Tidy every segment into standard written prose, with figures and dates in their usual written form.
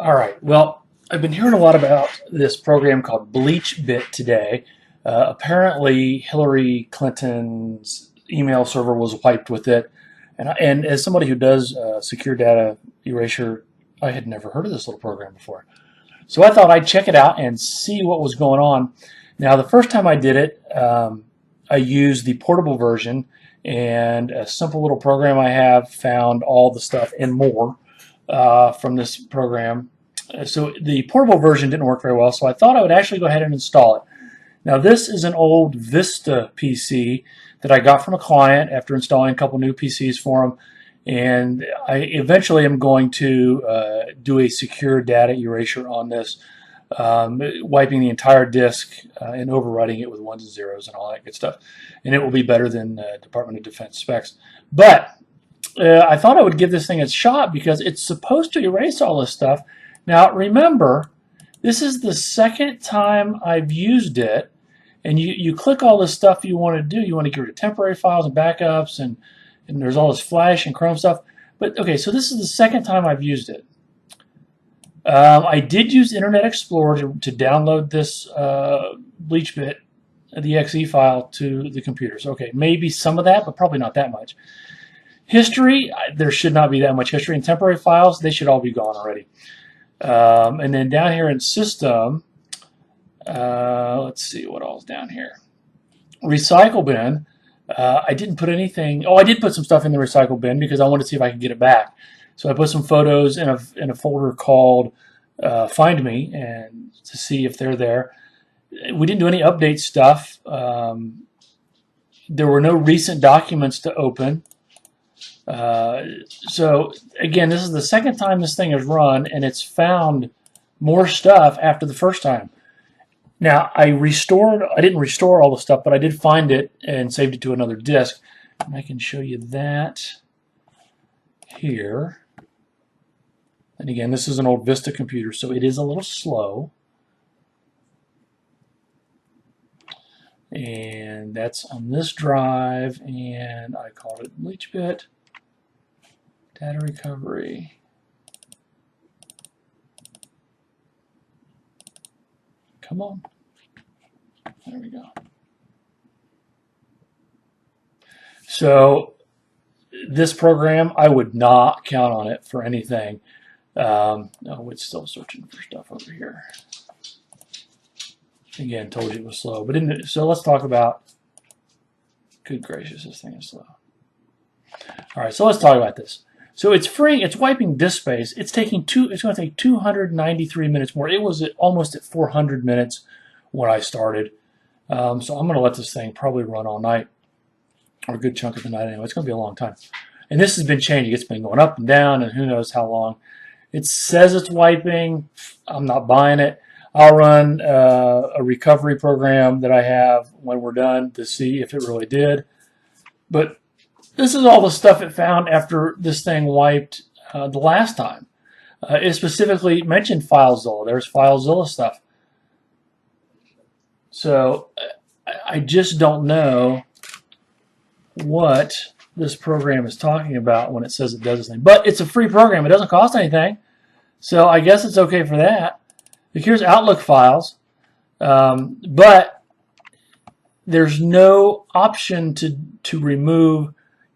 All right. Well, I've been hearing a lot about this program called BleachBit today. Apparently, Hillary Clinton's email server was wiped with it, and as somebody who does secure data erasure, I had never heard of this little program before. So I thought I'd check it out and see what was going on. Now, the first time I did it, I used the portable version, and a simple little program I have found all the stuff and more from this program. So the portable version didn't work very well, so I thought I would actually go ahead and install it. Now, this is an old Vista PC that I got from a client after installing a couple new PCs for him, and I eventually am going to do a secure data erasure on this, wiping the entire disk and overwriting it with ones and zeros and all that good stuff, and it will be better than Department of Defense specs. But I thought I would give this thing a shot because it's supposed to erase all this stuff. Now remember, this is the second time I've used it, and you click all this stuff you want to do. You want to get rid of temporary files and backups, and there's all this Flash and Chrome stuff. But okay, so this is the second time I've used it. I did use Internet Explorer to download this BleachBit, the exe file, to the computer. So okay, maybe some of that, but probably not that much. History, there should not be that much history. And temporary files, they should all be gone already. And then down here in System, let's see what all's down here. Recycle bin, I didn't put anything. Oh, I did put some stuff in the recycle bin because I wanted to see if I could get it back. So I put some photos in a folder called Find Me, and to see if they're there. We didn't do any update stuff. There were no recent documents to open. So again, this is the second time this thing has run, and it's found more stuff after the first time. Now I didn't restore all the stuff, but I did find it and saved it to another disk, and I can show you that here. And again, this is an old Vista computer, so it is a little slow. And that's on this drive, and I called it BleachBit. Data recovery. Come on. There we go. So this program, I would not count on it for anything. Oh, it's still searching for stuff over here. Again, told you it was slow. But so let's talk about, good gracious, this thing is slow. All right, so let's talk about this. So it's free. It's wiping disk space. It's going to take 293 minutes more. It was almost at 400 minutes when I started. So I'm going to let this thing probably run all night, or a good chunk of the night anyway. It's going to be a long time. And this has been changing. It's been going up and down, and who knows how long. It says it's wiping. I'm not buying it. I'll run a recovery program that I have when we're done to see if it really did. But this is all the stuff it found after this thing wiped the last time. It specifically mentioned FileZilla. There's FileZilla stuff. So I just don't know what this program is talking about when it says it does this thing. But it's a free program. It doesn't cost anything. So I guess it's okay for that. Here's Outlook files. But there's no option to remove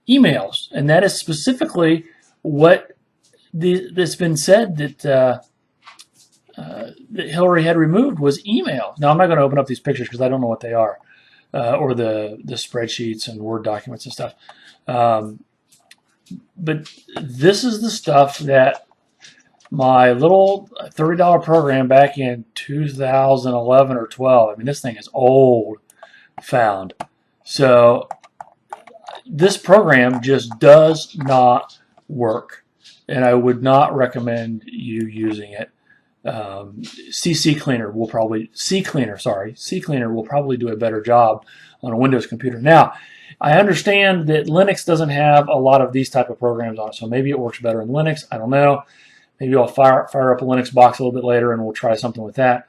emails, and that is specifically what that's been said that that Hillary had removed was email. Now I'm not going to open up these pictures because I don't know what they are, or the spreadsheets and Word documents and stuff. But this is the stuff that my little $30 program back in 2011 or 12. I mean, this thing is old. Found. So this program just does not work, and I would not recommend you using it. CCleaner will probably CCleaner will probably do a better job on a Windows computer. Now, I understand that Linux doesn't have a lot of these type of programs on it, so maybe it works better in Linux. I don't know. Maybe I'll fire up a Linux box a little bit later, and we'll try something with that.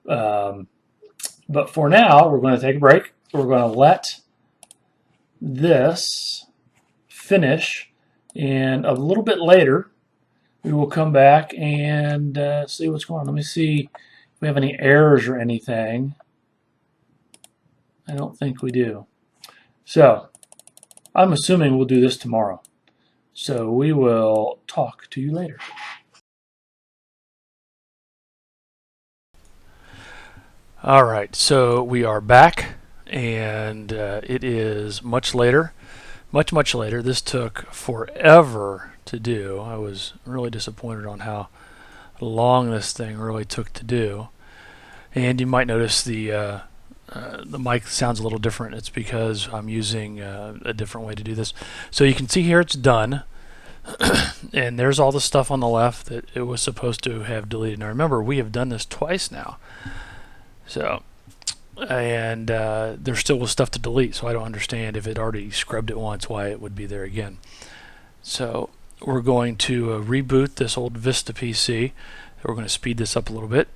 But for now, we're going to take a break. We're going to let this finish, and a little bit later we will come back and see what's going on. Let me see if we have any errors or anything. I don't think we do. So I'm assuming we'll do this tomorrow. So we will talk to you later. All right, so we are back, and it is much later. Much later. This took forever to do. I was really disappointed on how long this thing really took to do. And you might notice the mic sounds a little different. It's because I'm using a different way to do this. So you can see here it's done. And there's all the stuff on the left that it was supposed to have deleted. Now remember, we have done this twice now. So, and there still was stuff to delete, so I don't understand if it already scrubbed it once why it would be there again. So we're going to reboot this old Vista PC. We're going to speed this up a little bit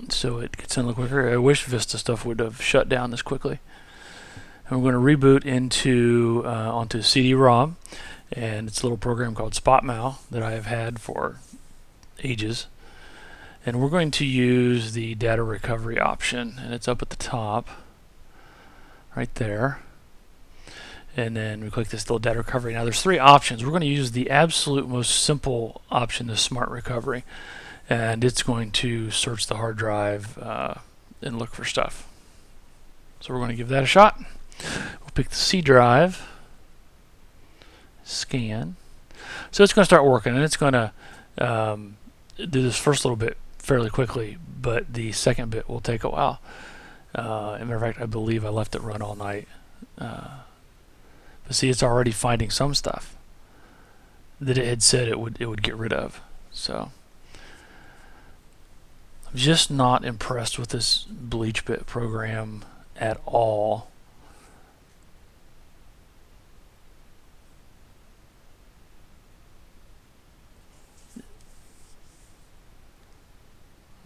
so it gets in a little quicker. I wish Vista stuff would have shut down this quickly. And we're going to reboot into onto CD-ROM, and it's a little program called SpotMao that I have had for ages. And we're going to use the data recovery option, and it's up at the top right there. And then we click this little data recovery. Now there's three options. We're going to use the absolute most simple option, the Smart Recovery, and it's going to search the hard drive and look for stuff. So we're going to give that a shot. We'll pick the C drive, scan. So it's going to start working, and it's going to do this first little bit fairly quickly, but the second bit will take a while. As a matter of fact, I believe I left it run all night. But see, it's already finding some stuff that it had said it would get rid of. So I'm just not impressed with this BleachBit program at all.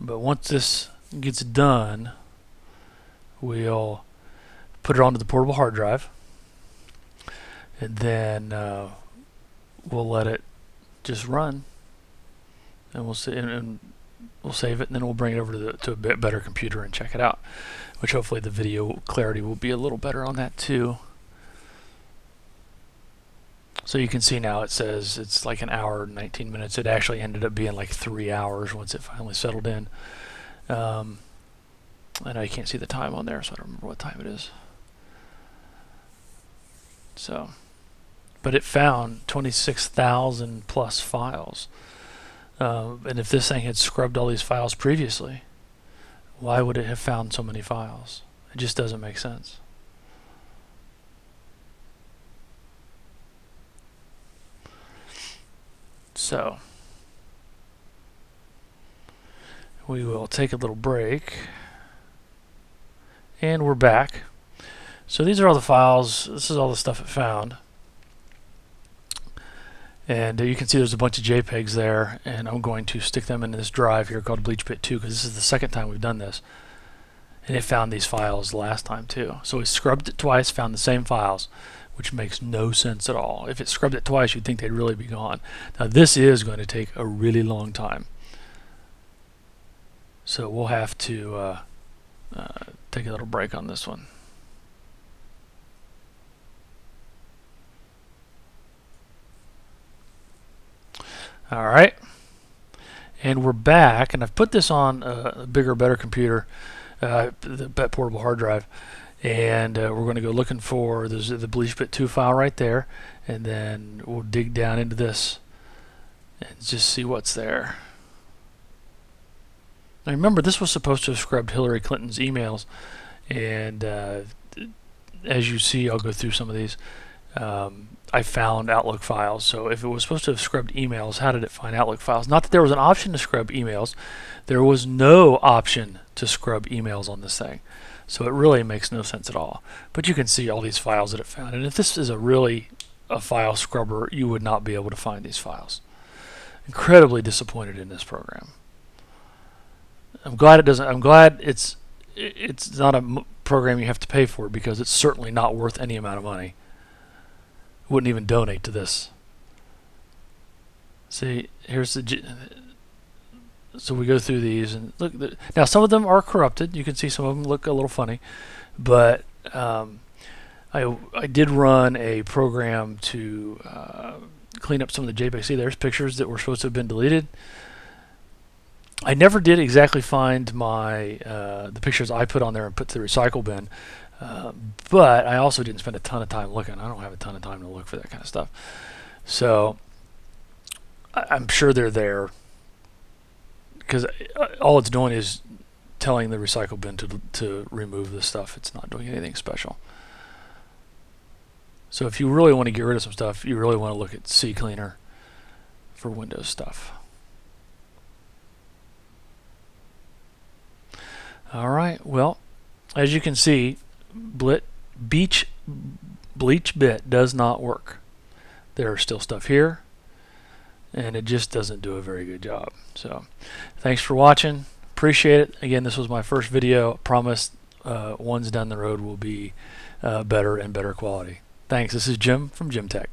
But once this gets done, we'll put it onto the portable hard drive, and then we'll let it just run, and we'll save it, and then we'll bring it over to a bit better computer and check it out, which hopefully the video clarity will be a little better on that too. So you can see now it says it's like an hour and 19 minutes. It actually ended up being like 3 hours once it finally settled in. I know you can't see the time on there, so I don't remember what time it is. So, but it found 26,000 plus files. And if this thing had scrubbed all these files previously, why would it have found so many files? It just doesn't make sense. So we will take a little break, and we're back. So these are all the files. This is all the stuff it found, and you can see there's a bunch of JPEGs there, and I'm going to stick them into this drive here called BleachBit-2 because this is the second time we've done this, and it found these files last time too. So we scrubbed it twice, found the same files, which makes no sense at all. If it scrubbed it twice, you'd think they'd really be gone. Now this is going to take a really long time, so we'll have to take a little break on this one. Alright, and we're back, and I've put this on a bigger, better computer, the portable hard drive. And we're going to go looking for the BleachBit-2 file right there, and then we'll dig down into this and just see what's there. Now remember, this was supposed to have scrubbed Hillary Clinton's emails, and as you see, I'll go through some of these. I found Outlook files, so if it was supposed to have scrubbed emails, how did it find Outlook files? Not that there was an option to scrub emails. There was no option to scrub emails on this thing. So it really makes no sense at all. But you can see all these files that it found. And if this is a file scrubber, you would not be able to find these files. Incredibly disappointed in this program. I'm glad it doesn't. I'm glad it's not a program you have to pay for, because it's certainly not worth any amount of money. Wouldn't even donate to this. See, here's so we go through these and look. Now some of them are corrupted. You can see some of them look a little funny, but I did run a program to clean up some of the JPEGs. See, there's pictures that were supposed to have been deleted. I never did exactly find my the pictures I put on there and put to the recycle bin, but I also didn't spend a ton of time looking. I don't have a ton of time to look for that kind of stuff, so I'm sure they're there because all it's doing is telling the recycle bin to remove the stuff. It's not doing anything special. So if you really want to get rid of some stuff, you really want to look at CCleaner for Windows stuff. All right, well, as you can see, BleachBit does not work. There's still stuff here, and it just doesn't do a very good job. So thanks for watching. Appreciate it. Again, this was my first video. Promise ones down the road will be better and better quality. Thanks. This is Jim from Jim Tech.